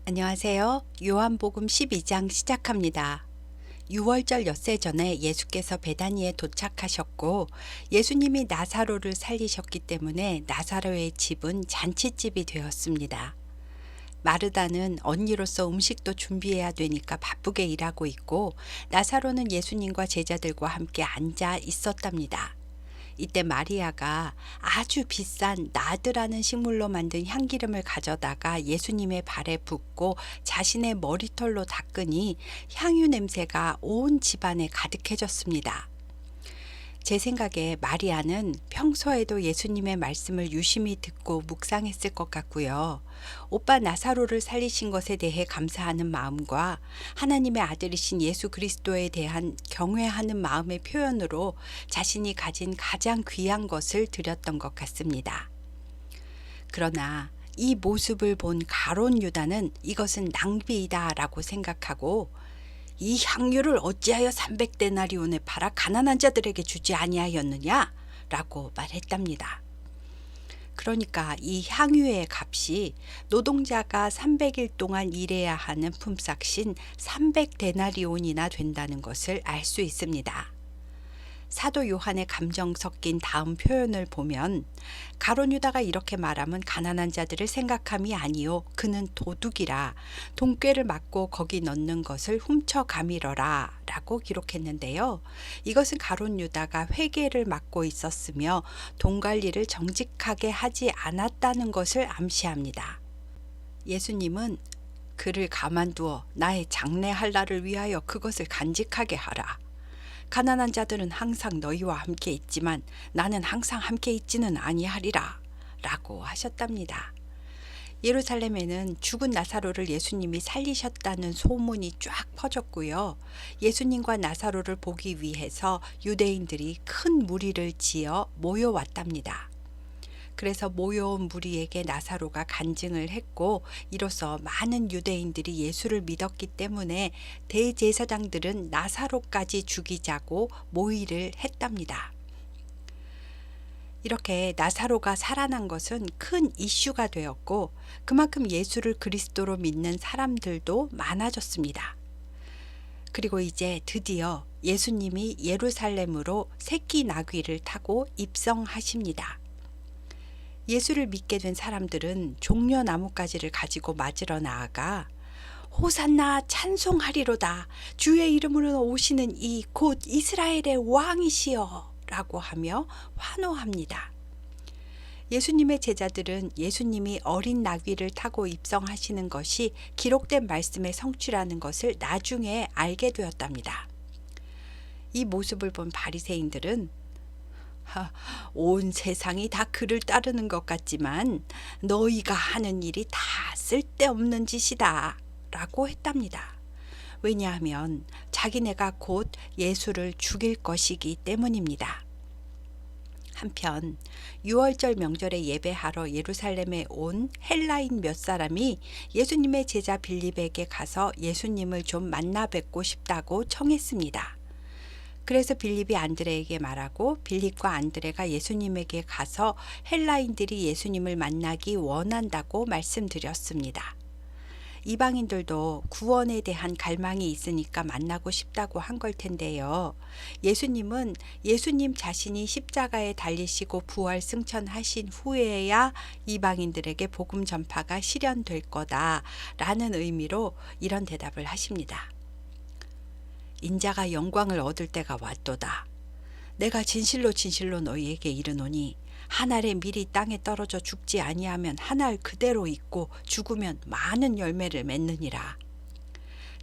안녕하세요. 요한복음 12장 시작합니다. 6월절 엿새 전에 예수께서 베다니에 도착하셨고 예수님이 나사로를 살리셨기 때문에 나사로의 집은 잔칫집이 되었습니다. 마르다는 언니로서 음식도 준비해야 되니까 바쁘게 일하고 있고 나사로는 예수님과 제자들과 함께 앉아 있었답니다. 이때 마리아가 아주 비싼 나드라는 식물로 만든 향기름을 가져다가 예수님의 발에 붓고 자신의 머리털로 닦으니 향유 냄새가 온 집안에 가득해졌습니다. 제 생각에 마리아는 평소에도 예수님의 말씀을 유심히 듣고 묵상했을 것 같고요. 오빠 나사로를 살리신 것에 대해 감사하는 마음과 하나님의 아들이신 예수 그리스도에 대한 경외하는 마음의 표현으로 자신이 가진 가장 귀한 것을 드렸던 것 같습니다. 그러나 이 모습을 본 가룟 유다는 이것은 낭비이다라고 생각하고 이 향유를 어찌하여 300데나리온에 팔아 가난한 자들에게 주지 아니하였느냐? 라고 말했답니다. 그러니까 이 향유의 값이 노동자가 300일 동안 일해야 하는 품삯인 300데나리온이나 된다는 것을 알 수 있습니다. 사도 요한의 감정 섞인 다음 표현을 보면 가룟 유다가 이렇게 말하면 가난한 자들을 생각함이 아니요 그는 도둑이라 돈꾀를 맞고 거기 넣는 것을 훔쳐 가밀어라 라고 기록했는데요. 이것은 가룟 유다가 회계를 맡고 있었으며 돈 관리를 정직하게 하지 않았다는 것을 암시합니다. 예수님은 그를 가만두어 나의 장래할 날을 위하여 그것을 간직하게 하라. 가난한 자들은 항상 너희와 함께 있지만 나는 항상 함께 있지는 아니하리라 라고 하셨답니다. 예루살렘에는 죽은 나사로를 예수님이 살리셨다는 소문이 쫙 퍼졌고요. 예수님과 나사로를 보기 위해서 유대인들이 큰 무리를 지어 모여왔답니다. 그래서 모여온 무리에게 나사로가 간증을 했고 이로써 많은 유대인들이 예수를 믿었기 때문에 대제사장들은 나사로까지 죽이자고 모의를 했답니다. 이렇게 나사로가 살아난 것은 큰 이슈가 되었고 그만큼 예수를 그리스도로 믿는 사람들도 많아졌습니다. 그리고 이제 드디어 예수님이 예루살렘으로 새끼 나귀를 타고 입성하십니다. 예수를 믿게 된 사람들은 종려나뭇가지를 가지고 맞으러 나아가 호산나 찬송하리로다 주의 이름으로 오시는 이 곧 이스라엘의 왕이시여 라고 하며 환호합니다. 예수님의 제자들은 예수님이 어린 나귀를 타고 입성하시는 것이 기록된 말씀의 성취라는 것을 나중에 알게 되었답니다. 이 모습을 본 바리새인들은 온 세상이 다 그를 따르는 것 같지만 너희가 하는 일이 다 쓸데없는 짓이다 라고 했답니다. 왜냐하면 자기네가 곧 예수를 죽일 것이기 때문입니다. 한편 6월절 명절에 예배하러 예루살렘에 온 헬라인 몇 사람이 예수님의 제자 빌립에게 가서 예수님을 좀 만나 뵙고 싶다고 청했습니다. 그래서 빌립이 안드레에게 말하고 빌립과 안드레가 예수님에게 가서 헬라인들이 예수님을 만나기 원한다고 말씀드렸습니다. 이방인들도 구원에 대한 갈망이 있으니까 만나고 싶다고 한 걸 텐데요. 예수님은 예수님 자신이 십자가에 달리시고 부활 승천하신 후에야 이방인들에게 복음 전파가 실현될 거다라는 의미로 이런 대답을 하십니다. 인자가 영광을 얻을 때가 왔도다. 내가 진실로 진실로 너희에게 이르노니 한 알의 밀이 땅에 떨어져 죽지 아니하면 한 알 그대로 있고 죽으면 많은 열매를 맺느니라.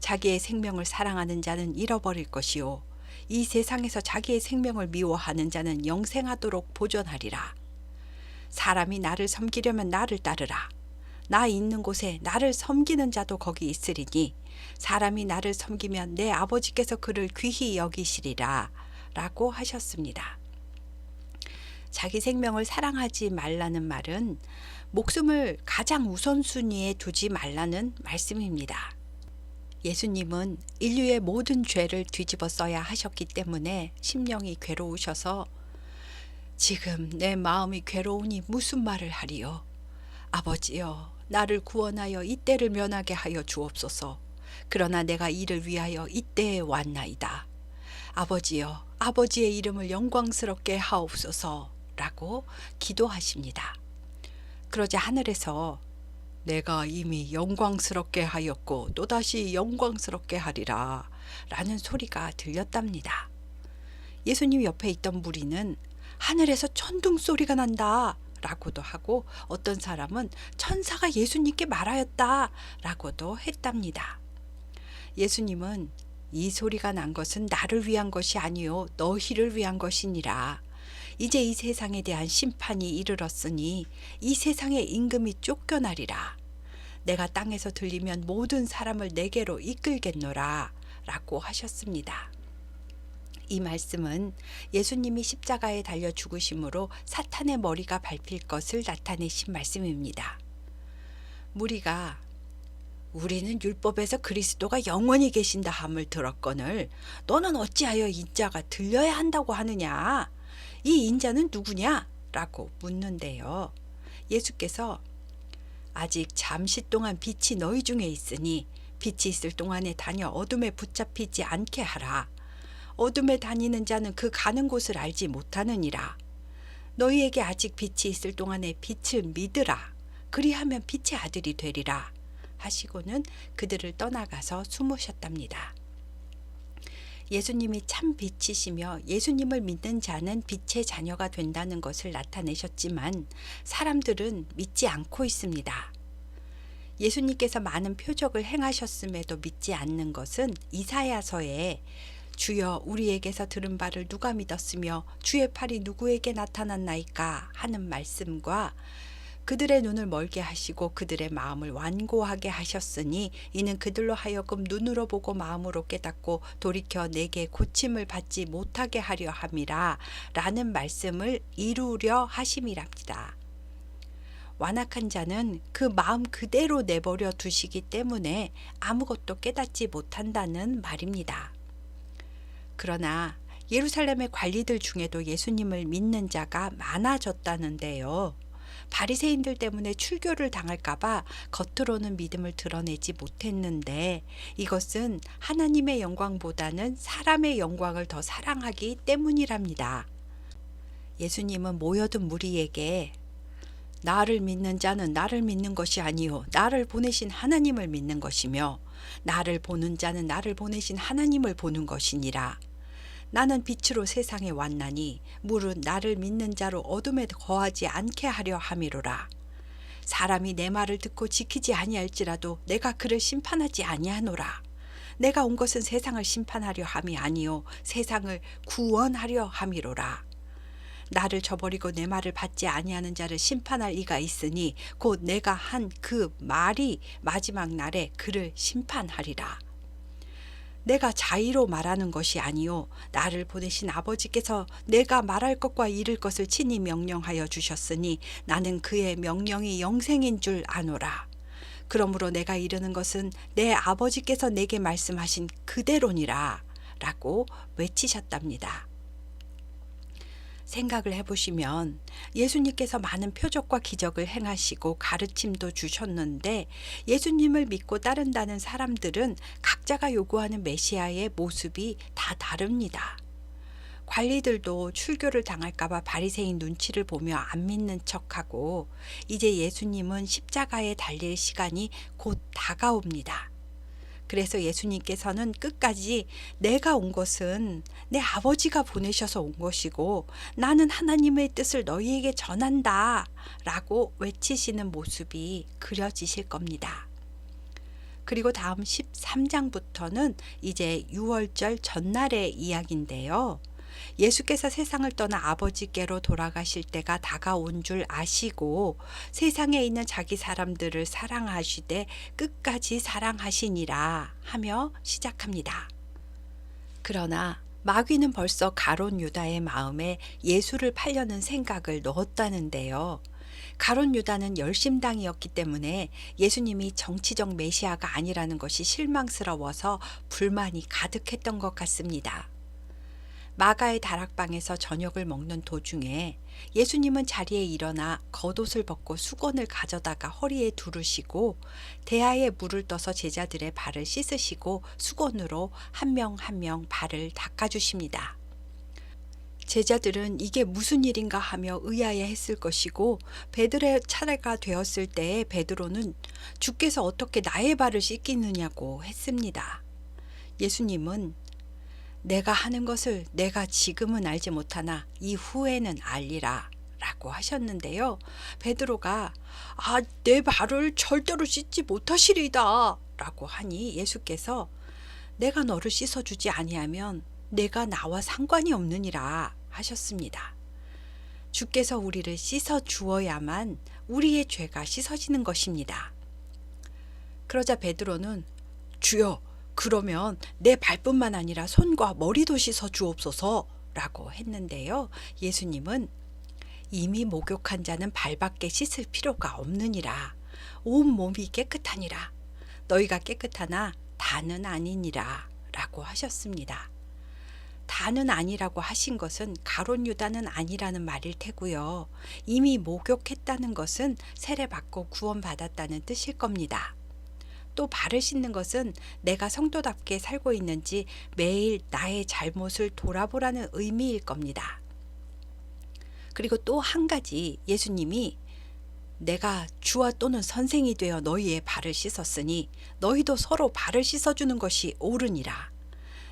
자기의 생명을 사랑하는 자는 잃어버릴 것이요 이 세상에서 자기의 생명을 미워하는 자는 영생하도록 보존하리라. 사람이 나를 섬기려면 나를 따르라. 나 있는 곳에 나를 섬기는 자도 거기 있으리니 사람이 나를 섬기면 내 아버지께서 그를 귀히 여기시리라 라고 하셨습니다. 자기 생명을 사랑하지 말라는 말은 목숨을 가장 우선순위에 두지 말라는 말씀입니다. 예수님은 인류의 모든 죄를 뒤집어 써야 하셨기 때문에 심령이 괴로우셔서 지금 내 마음이 괴로우니 무슨 말을 하리요? 아버지여 나를 구원하여 이때를 면하게 하여 주옵소서. 그러나 내가 이를 위하여 이때에 왔나이다. 아버지여, 아버지의 이름을 영광스럽게 하옵소서. 라고 기도하십니다. 그러자 하늘에서 내가 이미 영광스럽게 하였고 또다시 영광스럽게 하리라 라는 소리가 들렸답니다. 예수님 옆에 있던 무리는 하늘에서 천둥 소리가 난다 라고도 하고, 어떤 사람은 천사가 예수님께 말하였다 라고도 했답니다. 예수님은 이 소리가 난 것은 나를 위한 것이 아니요 너희를 위한 것이니라. 이제 이 세상에 대한 심판이 이르렀으니 이 세상의 임금이 쫓겨나리라. 내가 땅에서 들리면 모든 사람을 내게로 이끌겠노라 라고 하셨습니다. 이 말씀은 예수님이 십자가에 달려 죽으심으로 사탄의 머리가 밟힐 것을 나타내신 말씀입니다. 무리가 우리는 율법에서 그리스도가 영원히 계신다 함을 들었거늘 너는 어찌하여 인자가 들려야 한다고 하느냐? 이 인자는 누구냐? 라고 묻는데요. 예수께서 아직 잠시 동안 빛이 너희 중에 있으니 빛이 있을 동안에 다녀 어둠에 붙잡히지 않게 하라. 어둠에 다니는 자는 그 가는 곳을 알지 못하느니라. 너희에게 아직 빛이 있을 동안에 빛을 믿으라. 그리하면 빛의 아들이 되리라. 하시고는 그들을 떠나가서 숨으셨답니다. 예수님이 참 빛이시며 예수님을 믿는 자는 빛의 자녀가 된다는 것을 나타내셨지만 사람들은 믿지 않고 있습니다. 예수님께서 많은 표적을 행하셨음에도 믿지 않는 것은 이사야서에 주여 우리에게서 들은 바를 누가 믿었으며 주의 팔이 누구에게 나타났나이까 하는 말씀과 그들의 눈을 멀게 하시고 그들의 마음을 완고하게 하셨으니 이는 그들로 하여금 눈으로 보고 마음으로 깨닫고 돌이켜 내게 고침을 받지 못하게 하려 함이라 라는 말씀을 이루려 하심이랍니다. 완악한 자는 그 마음 그대로 내버려 두시기 때문에 아무것도 깨닫지 못한다는 말입니다. 그러나 예루살렘의 관리들 중에도 예수님을 믿는 자가 많아졌다는데요. 바리새인들 때문에 출교를 당할까봐 겉으로는 믿음을 드러내지 못했는데 이것은 하나님의 영광보다는 사람의 영광을 더 사랑하기 때문이랍니다. 예수님은 모여든 무리에게 나를 믿는 자는 나를 믿는 것이 아니요 나를 보내신 하나님을 믿는 것이며 나를 보는 자는 나를 보내신 하나님을 보는 것이니라. 나는 빛으로 세상에 왔나니 물은 나를 믿는 자로 어둠에 거하지 않게 하려 함이로라. 사람이 내 말을 듣고 지키지 아니할지라도 내가 그를 심판하지 아니하노라. 내가 온 것은 세상을 심판하려 함이 아니요 세상을 구원하려 함이로라. 나를 저버리고 내 말을 받지 아니하는 자를 심판할 이가 있으니 곧 내가 한 그 말이 마지막 날에 그를 심판하리라. 내가 자의로 말하는 것이 아니요 나를 보내신 아버지께서 내가 말할 것과 이를 것을 친히 명령하여 주셨으니 나는 그의 명령이 영생인 줄 아노라. 그러므로 내가 이르는 것은 내 아버지께서 내게 말씀하신 그대로니라 라고 외치셨답니다. 생각을 해보시면 예수님께서 많은 표적과 기적을 행하시고 가르침도 주셨는데 예수님을 믿고 따른다는 사람들은 각자가 요구하는 메시아의 모습이 다 다릅니다. 관리들도 출교를 당할까봐 바리새인 눈치를 보며 안 믿는 척하고 이제 예수님은 십자가에 달릴 시간이 곧 다가옵니다. 그래서 예수님께서는 끝까지 내가 온 것은 내 아버지가 보내셔서 온 것이고 나는 하나님의 뜻을 너희에게 전한다 라고 외치시는 모습이 그려지실 겁니다. 그리고 다음 13장부터는 이제 유월절 전날의 이야기인데요. 예수께서 세상을 떠나 아버지께로 돌아가실 때가 다가온 줄 아시고 세상에 있는 자기 사람들을 사랑하시되 끝까지 사랑하시니라 하며 시작합니다. 그러나 마귀는 벌써 가룟 유다의 마음에 예수를 팔려는 생각을 넣었다는데요. 가룟 유다는 열심당이었기 때문에 예수님이 정치적 메시아가 아니라는 것이 실망스러워서 불만이 가득했던 것 같습니다. 마가의 다락방에서 저녁을 먹는 도중에 예수님은 자리에 일어나 겉옷을 벗고 수건을 가져다가 허리에 두르시고 대야에 물을 떠서 제자들의 발을 씻으시고 수건으로 한 명 한 명 발을 닦아주십니다. 제자들은 이게 무슨 일인가 하며 의아해했을 것이고 베드로의 차례가 되었을 때에 베드로는 주께서 어떻게 나의 발을 씻기느냐고 했습니다. 예수님은 내가 하는 것을 내가 지금은 알지 못하나 이후에는 알리라 라고 하셨는데요. 베드로가 내 발을 절대로 씻지 못하시리다 라고 하니 예수께서 내가 너를 씻어주지 아니하면 내가 나와 상관이 없느니라 하셨습니다. 주께서 우리를 씻어 주어야만 우리의 죄가 씻어지는 것입니다. 그러자 베드로는 주여 그러면 내 발뿐만 아니라 손과 머리도 씻어 주옵소서 라고 했는데요. 예수님은 이미 목욕한 자는 발밖에 씻을 필요가 없느니라. 온 몸이 깨끗하니라. 너희가 깨끗하나 다는 아니니라 라고 하셨습니다. 다는 아니라고 하신 것은 가룟 유다는 아니라는 말일 테고요. 이미 목욕했다는 것은 세례받고 구원받았다는 뜻일 겁니다. 또 발을 씻는 것은 내가 성도답게 살고 있는지 매일 나의 잘못을 돌아보라는 의미일 겁니다. 그리고 또 한 가지 예수님이 내가 주와 또는 선생이 되어 너희의 발을 씻었으니 너희도 서로 발을 씻어주는 것이 옳으니라.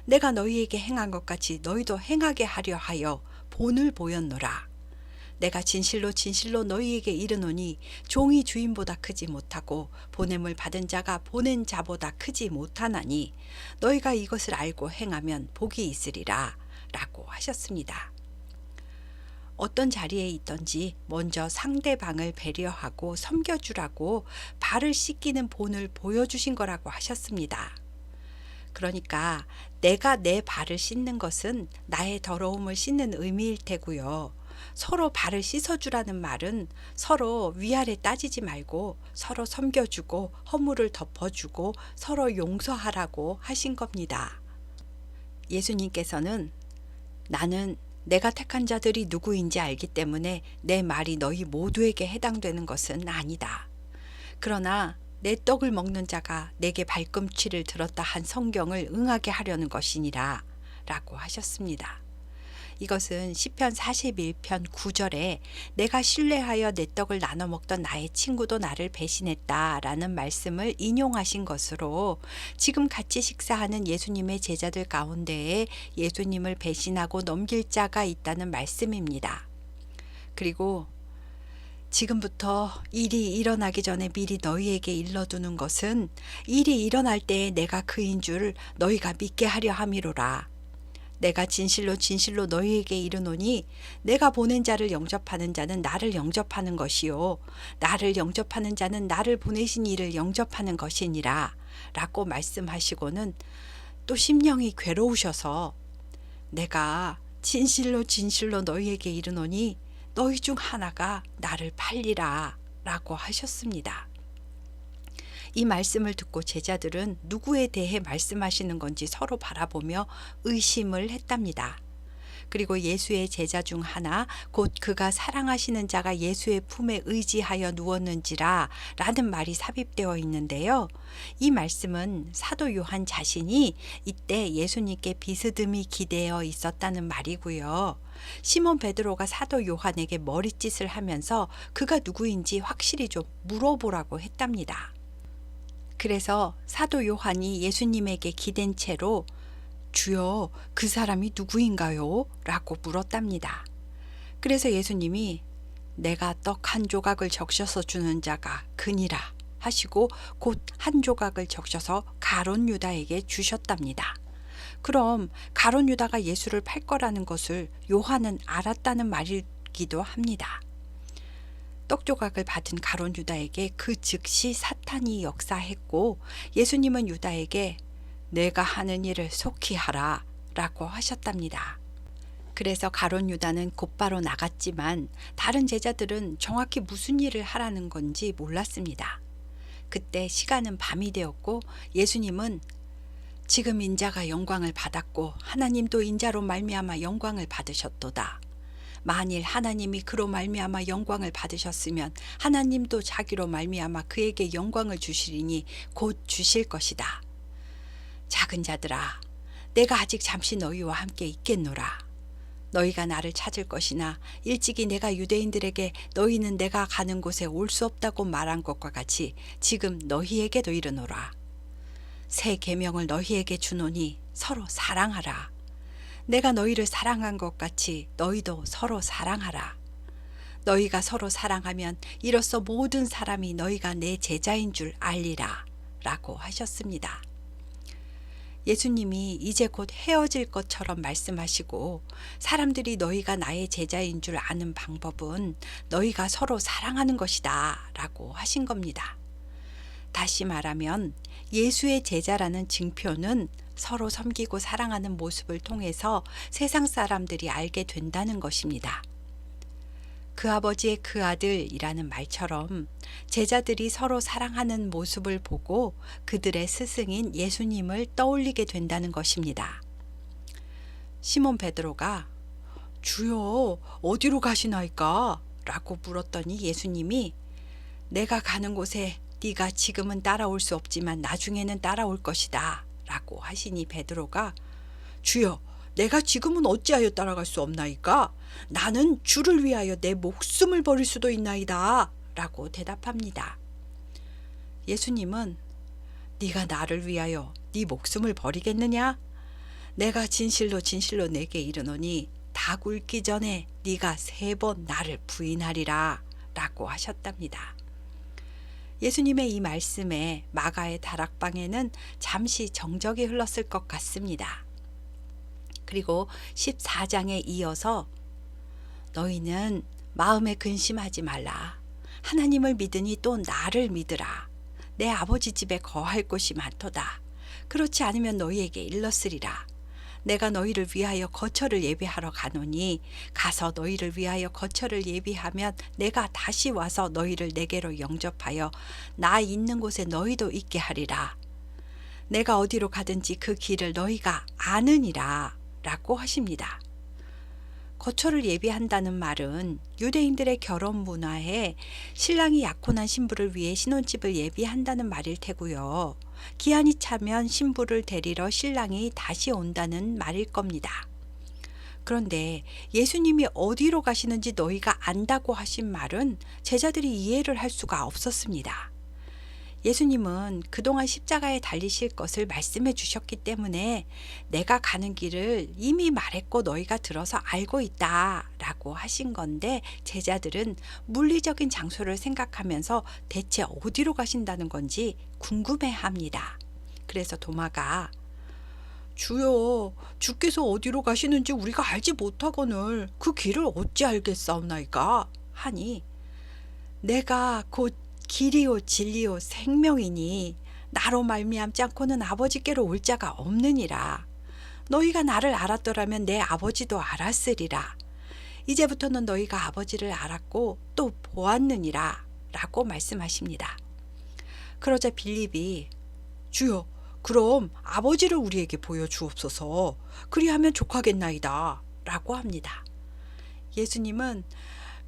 내가 너희에게 행한 것 같이 너희도 행하게 하려 하여 본을 보였노라. 내가 진실로 진실로 너희에게 이르노니 종이 주인보다 크지 못하고 보냄을 받은 자가 보낸 자보다 크지 못하나니 너희가 이것을 알고 행하면 복이 있으리라 라고 하셨습니다. 어떤 자리에 있던지 먼저 상대방을 배려하고 섬겨주라고 발을 씻기는 본을 보여주신 거라고 하셨습니다. 그러니까 내가 내 발을 씻는 것은 나의 더러움을 씻는 의미일 테고요. 서로 발을 씻어주라는 말은 서로 위아래 따지지 말고 서로 섬겨주고 허물을 덮어주고 서로 용서하라고 하신 겁니다. 예수님께서는 나는 내가 택한 자들이 누구인지 알기 때문에 내 말이 너희 모두에게 해당되는 것은 아니다. 그러나 내 떡을 먹는 자가 내게 발꿈치를 들었다 한 성경을 응하게 하려는 것이니라 라고 하셨습니다. 이것은 시편 41편 9절에 내가 신뢰하여 내 떡을 나눠 먹던 나의 친구도 나를 배신했다라는 말씀을 인용하신 것으로 지금 같이 식사하는 예수님의 제자들 가운데에 예수님을 배신하고 넘길 자가 있다는 말씀입니다. 그리고 지금부터 일이 일어나기 전에 미리 너희에게 일러두는 것은 일이 일어날 때에 내가 그인 줄 너희가 믿게 하려 함이로라. 내가 진실로 진실로 너희에게 이르노니 내가 보낸 자를 영접하는 자는 나를 영접하는 것이요 나를 영접하는 자는 나를 보내신 이를 영접하는 것이니라 라고 말씀하시고는 또 심령이 괴로우셔서 내가 진실로 진실로 너희에게 이르노니 너희 중 하나가 나를 팔리라 라고 하셨습니다. 이 말씀을 듣고 제자들은 누구에 대해 말씀하시는 건지 서로 바라보며 의심을 했답니다. 그리고 예수의 제자 중 하나 곧 그가 사랑하시는 자가 예수의 품에 의지하여 누웠는지라 라는 말이 삽입되어 있는데요. 이 말씀은 사도 요한 자신이 이때 예수님께 비스듬히 기대어 있었다는 말이고요. 시몬 베드로가 사도 요한에게 머리짓을 하면서 그가 누구인지 확실히 좀 물어보라고 했답니다. 그래서 사도 요한이 예수님에게 기댄 채로 주여 그 사람이 누구인가요? 라고 물었답니다. 그래서 예수님이 내가 떡 한 조각을 적셔서 주는 자가 그니라 하시고 곧 한 조각을 적셔서 가룟 유다에게 주셨답니다. 그럼 가룟 유다가 예수를 팔 거라는 것을 요한은 알았다는 말이기도 합니다. 떡 조각을 받은 가룟 유다에게 그 즉시 사탄이 역사했고 예수님은 유다에게 내가 하는 일을 속히 하라 라고 하셨답니다. 그래서 가룟 유다는 곧바로 나갔지만 다른 제자들은 정확히 무슨 일을 하라는 건지 몰랐습니다. 그때 시간은 밤이 되었고 예수님은 지금 인자가 영광을 받았고 하나님도 인자로 말미암아 영광을 받으셨도다. 만일 하나님이 그로 말미암아 영광을 받으셨으면 하나님도 자기로 말미암아 그에게 영광을 주시리니 곧 주실 것이다. 작은 자들아, 내가 아직 잠시 너희와 함께 있겠노라. 너희가 나를 찾을 것이나 일찍이 내가 유대인들에게 너희는 내가 가는 곳에 올 수 없다고 말한 것과 같이 지금 너희에게도 이르노라. 새 계명을 너희에게 주노니 서로 사랑하라. 내가 너희를 사랑한 것 같이 너희도 서로 사랑하라. 너희가 서로 사랑하면 이로써 모든 사람이 너희가 내 제자인 줄 알리라. 라고 하셨습니다. 예수님이 이제 곧 헤어질 것처럼 말씀하시고 사람들이 너희가 나의 제자인 줄 아는 방법은 너희가 서로 사랑하는 것이다. 라고 하신 겁니다. 다시 말하면 예수의 제자라는 증표는 서로 섬기고 사랑하는 모습을 통해서 세상 사람들이 알게 된다는 것입니다. 그 아버지의 그 아들이라는 말처럼 제자들이 서로 사랑하는 모습을 보고 그들의 스승인 예수님을 떠올리게 된다는 것입니다. 시몬 베드로가 주여 어디로 가시나이까? 라고 물었더니 예수님이 내가 가는 곳에 네가 지금은 따라올 수 없지만 나중에는 따라올 것이다 라고 하시니 베드로가 주여 내가 지금은 어찌하여 따라갈 수 없나이까? 나는 주를 위하여 내 목숨을 버릴 수도 있나이다 라고 대답합니다. 예수님은 네가 나를 위하여 네 목숨을 버리겠느냐? 내가 진실로 진실로 내게 이르노니 닭 울기 전에 네가 3번 나를 부인하리라 라고 하셨답니다. 예수님의 이 말씀에 마가의 다락방에는 잠시 정적이 흘렀을 것 같습니다. 그리고 14장에 이어서 너희는 마음에 근심하지 말라. 하나님을 믿으니 또 나를 믿으라. 내 아버지 집에 거할 곳이 많도다. 그렇지 않으면 너희에게 일렀으리라. 내가 너희를 위하여 거처를 예비하러 가노니 가서 너희를 위하여 거처를 예비하면 내가 다시 와서 너희를 내게로 영접하여 나 있는 곳에 너희도 있게 하리라. 내가 어디로 가든지 그 길을 너희가 아느니라 라고 하십니다. 거처를 예비한다는 말은 유대인들의 결혼 문화에 신랑이 약혼한 신부를 위해 신혼집을 예비한다는 말일 테고요. 기한이 차면 신부를 데리러 신랑이 다시 온다는 말일 겁니다. 그런데 예수님이 어디로 가시는지 너희가 안다고 하신 말은 제자들이 이해를 할 수가 없었습니다. 예수님은 그동안 십자가에 달리실 것을 말씀해 주셨기 때문에 내가 가는 길을 이미 말했고 너희가 들어서 알고 있다 라고 하신 건데 제자들은 물리적인 장소를 생각하면서 대체 어디로 가신다는 건지 궁금해합니다. 그래서 도마가 주여 주께서 어디로 가시는지 우리가 알지 못하거늘 그 길을 어찌 알겠사옵나이까 하니 내가 곧 길이요 진리요 생명이니 나로 말미암지 않고는 아버지께로 올 자가 없느니라. 너희가 나를 알았더라면 내 아버지도 알았으리라. 이제부터는 너희가 아버지를 알았고 또 보았느니라 라고 말씀하십니다. 그러자 빌립이 주여 그럼 아버지를 우리에게 보여주옵소서. 그리하면 족하겠나이다 라고 합니다. 예수님은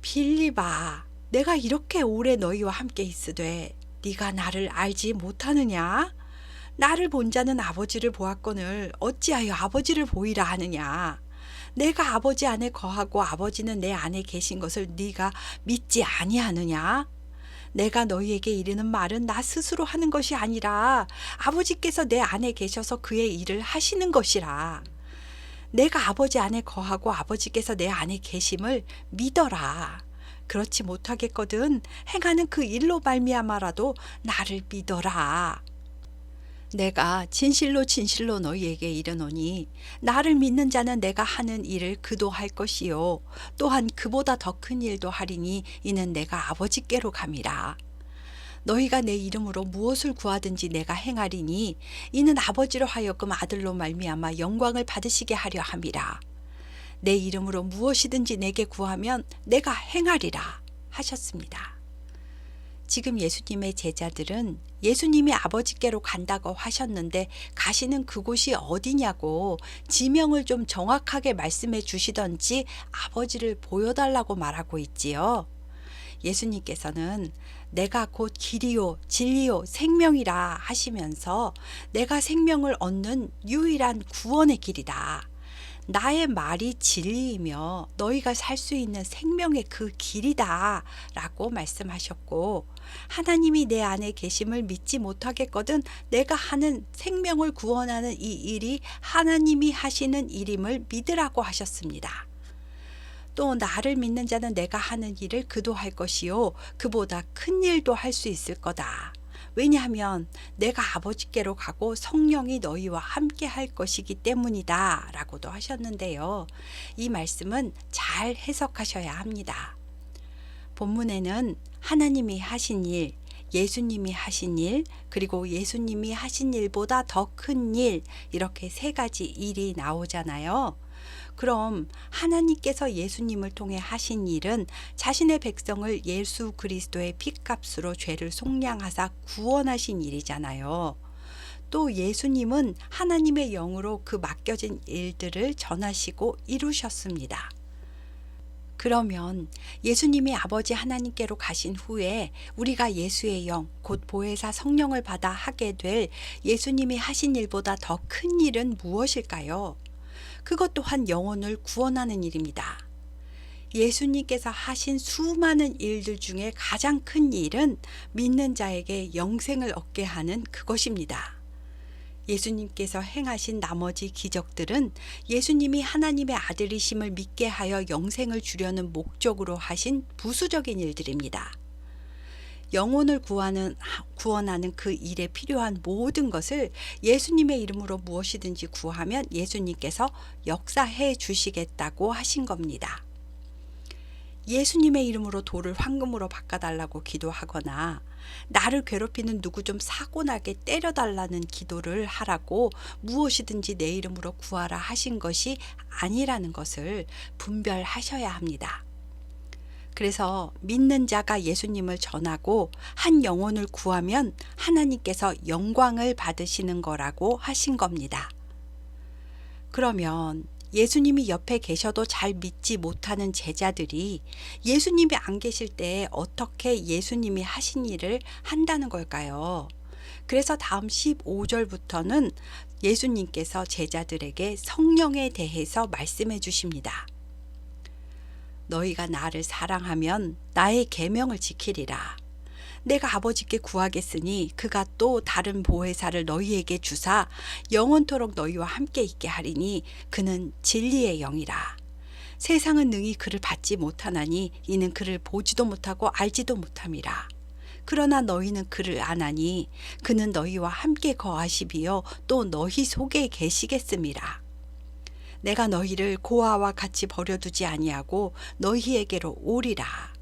빌립아 내가 이렇게 오래 너희와 함께 있으되 네가 나를 알지 못하느냐? 나를 본 자는 아버지를 보았거늘 어찌하여 아버지를 보이라 하느냐? 내가 아버지 안에 거하고 아버지는 내 안에 계신 것을 네가 믿지 아니하느냐? 내가 너희에게 이르는 말은 나 스스로 하는 것이 아니라 아버지께서 내 안에 계셔서 그의 일을 하시는 것이라. 내가 아버지 안에 거하고 아버지께서 내 안에 계심을 믿어라. 그렇지 못하겠거든 행하는 그 일로 말미암아라도 나를 믿어라. 내가 진실로 진실로 너희에게 이르노니 나를 믿는 자는 내가 하는 일을 그도 할 것이요 또한 그보다 더 큰 일도 하리니 이는 내가 아버지께로 감이라. 너희가 내 이름으로 무엇을 구하든지 내가 행하리니 이는 아버지로 하여금 아들로 말미암아 영광을 받으시게 하려 함이라. 내 이름으로 무엇이든지 내게 구하면 내가 행하리라 하셨습니다. 지금 예수님의 제자들은 예수님이 아버지께로 간다고 하셨는데 가시는 그곳이 어디냐고 지명을 좀 정확하게 말씀해 주시던지 아버지를 보여달라고 말하고 있지요. 예수님께서는 내가 곧 길이요 진리요 생명이라 하시면서 내가 생명을 얻는 유일한 구원의 길이다. 나의 말이 진리이며 너희가 살 수 있는 생명의 그 길이다 라고 말씀하셨고, 하나님이 내 안에 계심을 믿지 못하겠거든 내가 하는 생명을 구원하는 이 일이 하나님이 하시는 일임을 믿으라고 하셨습니다. 또 나를 믿는 자는 내가 하는 일을 그도 할 것이요 그보다 큰 일도 할 수 있을 거다. 왜냐하면 내가 아버지께로 가고 성령이 너희와 함께 할 것이기 때문이다 라고도 하셨는데요. 이 말씀은 잘 해석하셔야 합니다. 본문에는 하나님이 하신 일, 예수님이 하신 일, 그리고 예수님이 하신 일보다 더 큰 일, 이렇게 세 가지 일이 나오잖아요. 그럼 하나님께서 예수님을 통해 하신 일은 자신의 백성을 예수 그리스도의 핏값으로 죄를 속량하사 구원하신 일이잖아요. 또 예수님은 하나님의 영으로 그 맡겨진 일들을 전하시고 이루셨습니다. 그러면 예수님이 아버지 하나님께로 가신 후에 우리가 예수의 영, 곧 보혜사 성령을 받아 하게 될 예수님이 하신 일보다 더 큰 일은 무엇일까요? 그것 또한 영혼을 구원하는 일입니다. 예수님께서 하신 수많은 일들 중에 가장 큰 일은 믿는 자에게 영생을 얻게 하는 그것입니다. 예수님께서 행하신 나머지 기적들은 예수님이 하나님의 아들이심을 믿게 하여 영생을 주려는 목적으로 하신 부수적인 일들입니다. 영혼을 구원하는 그 일에 필요한 모든 것을 예수님의 이름으로 무엇이든지 구하면 예수님께서 역사해 주시겠다고 하신 겁니다. 예수님의 이름으로 돌을 황금으로 바꿔달라고 기도하거나 나를 괴롭히는 누구 좀 사고나게 때려달라는 기도를 하라고 무엇이든지 내 이름으로 구하라 하신 것이 아니라는 것을 분별하셔야 합니다. 그래서 믿는 자가 예수님을 전하고 한 영혼을 구하면 하나님께서 영광을 받으시는 거라고 하신 겁니다. 그러면 예수님이 옆에 계셔도 잘 믿지 못하는 제자들이 예수님이 안 계실 때 어떻게 예수님이 하신 일을 한다는 걸까요? 그래서 다음 15절부터는 예수님께서 제자들에게 성령에 대해서 말씀해 주십니다. 너희가 나를 사랑하면 나의 계명을 지키리라. 내가 아버지께 구하겠으니 그가 또 다른 보혜사를 너희에게 주사 영원토록 너희와 함께 있게 하리니 그는 진리의 영이라. 세상은 능히 그를 받지 못하나니 이는 그를 보지도 못하고 알지도 못함이라. 그러나 너희는 그를 아나니 그는 너희와 함께 거하시비요 또 너희 속에 계시겠음이라. 내가 너희를 고아와 같이 버려두지 아니하고 너희에게로 오리라.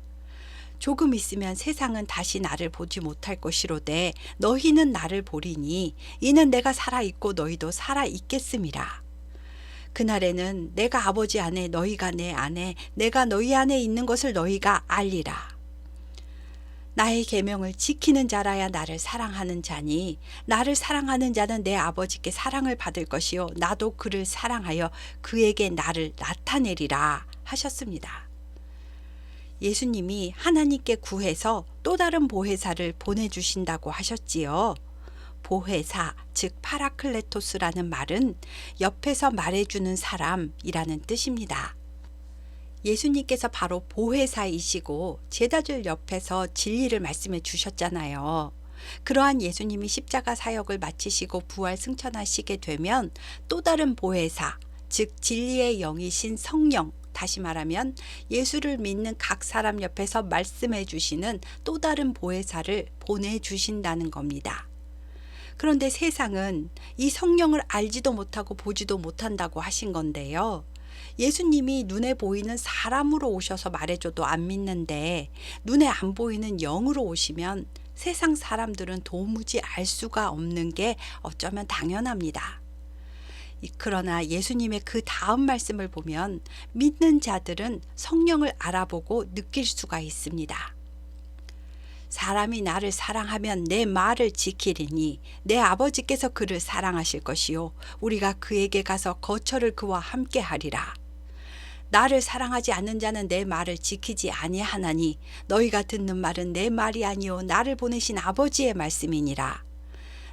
조금 있으면 세상은 다시 나를 보지 못할 것이로되 너희는 나를 보리니 이는 내가 살아있고 너희도 살아있겠음이라. 그날에는 내가 아버지 안에 너희가 내 안에 내가 너희 안에 있는 것을 너희가 알리라. 나의 계명을 지키는 자라야 나를 사랑하는 자니 나를 사랑하는 자는 내 아버지께 사랑을 받을 것이요 나도 그를 사랑하여 그에게 나를 나타내리라 하셨습니다. 예수님이 하나님께 구해서 또 다른 보혜사를 보내주신다고 하셨지요. 보혜사, 즉 파라클레토스라는 말은 옆에서 말해주는 사람이라는 뜻입니다. 예수님께서 바로 보혜사이시고 제자들 옆에서 진리를 말씀해 주셨잖아요. 그러한 예수님이 십자가 사역을 마치시고 부활 승천하시게 되면 또 다른 보혜사, 즉 진리의 영이신 성령, 다시 말하면 예수를 믿는 각 사람 옆에서 말씀해 주시는 또 다른 보혜사를 보내주신다는 겁니다. 그런데 세상은 이 성령을 알지도 못하고 보지도 못한다고 하신 건데요. 예수님이 눈에 보이는 사람으로 오셔서 말해줘도 안 믿는데 눈에 안 보이는 영으로 오시면 세상 사람들은 도무지 알 수가 없는 게 어쩌면 당연합니다. 그러나 예수님의 그 다음 말씀을 보면 믿는 자들은 성령을 알아보고 느낄 수가 있습니다. 사람이 나를 사랑하면 내 말을 지키리니 내 아버지께서 그를 사랑하실 것이요 우리가 그에게 가서 거처를 그와 함께 하리라. 나를 사랑하지 않는 자는 내 말을 지키지 아니하나니 너희가 듣는 말은 내 말이 아니요 나를 보내신 아버지의 말씀이니라.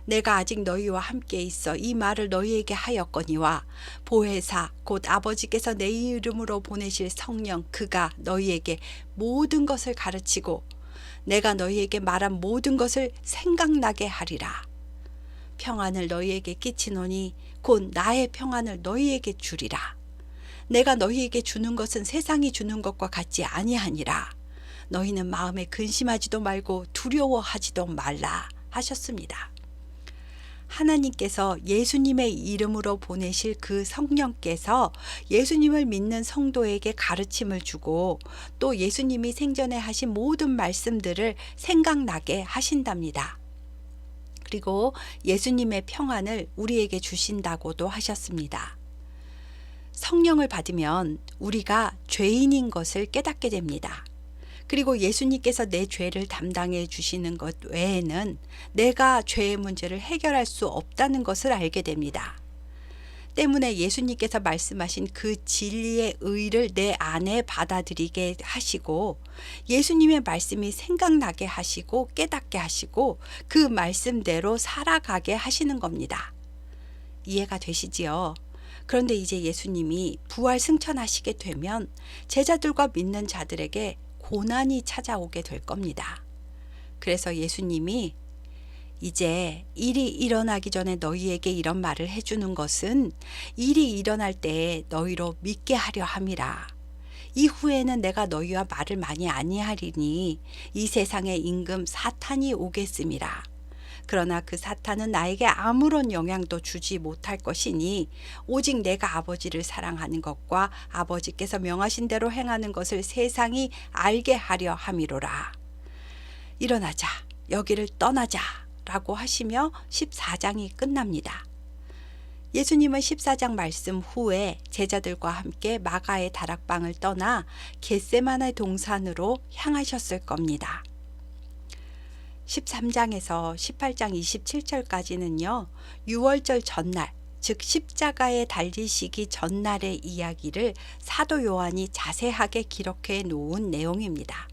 내가 아직 너희와 함께 있어 이 말을 너희에게 하였거니와 보혜사 곧 아버지께서 내 이름으로 보내실 성령 그가 너희에게 모든 것을 가르치고 내가 너희에게 말한 모든 것을 생각나게 하리라. 평안을 너희에게 끼치노니 곧 나의 평안을 너희에게 주리라. 내가 너희에게 주는 것은 세상이 주는 것과 같지 아니하니라. 너희는 마음에 근심하지도 말고 두려워하지도 말라 하셨습니다. 하나님께서 예수님의 이름으로 보내실 그 성령께서 예수님을 믿는 성도에게 가르침을 주고 또 예수님이 생전에 하신 모든 말씀들을 생각나게 하신답니다. 그리고 예수님의 평안을 우리에게 주신다고도 하셨습니다. 성령을 받으면 우리가 죄인인 것을 깨닫게 됩니다. 그리고 예수님께서 내 죄를 담당해 주시는 것 외에는 내가 죄의 문제를 해결할 수 없다는 것을 알게 됩니다. 때문에 예수님께서 말씀하신 그 진리의 의를 내 안에 받아들이게 하시고 예수님의 말씀이 생각나게 하시고 깨닫게 하시고 그 말씀대로 살아가게 하시는 겁니다. 이해가 되시지요? 그런데 이제 예수님이 부활 승천하시게 되면 제자들과 믿는 자들에게 고난이 찾아오게 될 겁니다. 그래서 예수님이 이제 일이 일어나기 전에 너희에게 이런 말을 해주는 것은 일이 일어날 때에 너희로 믿게 하려 함이라. 이후에는 내가 너희와 말을 많이 아니하리니 이 세상의 임금 사탄이 오겠음이라. 그러나 그 사탄은 나에게 아무런 영향도 주지 못할 것이니 오직 내가 아버지를 사랑하는 것과 아버지께서 명하신 대로 행하는 것을 세상이 알게 하려 함이로라. 일어나자, 여기를 떠나자 라고 하시며 14장이 끝납니다. 예수님은 14장 말씀 후에 제자들과 함께 마가의 다락방을 떠나 겟세마네 동산으로 향하셨을 겁니다. 13장에서 18장 27절까지는요. 유월절 전날, 즉 십자가에 달리시기 전날의 이야기를 사도 요한이 자세하게 기록해 놓은 내용입니다.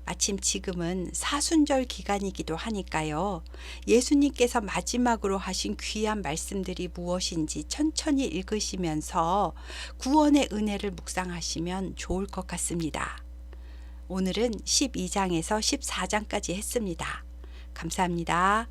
마침 지금은 사순절 기간이기도 하니까요. 예수님께서 마지막으로 하신 귀한 말씀들이 무엇인지 천천히 읽으시면서 구원의 은혜를 묵상하시면 좋을 것 같습니다. 오늘은 12장에서 14장까지 했습니다. 감사합니다.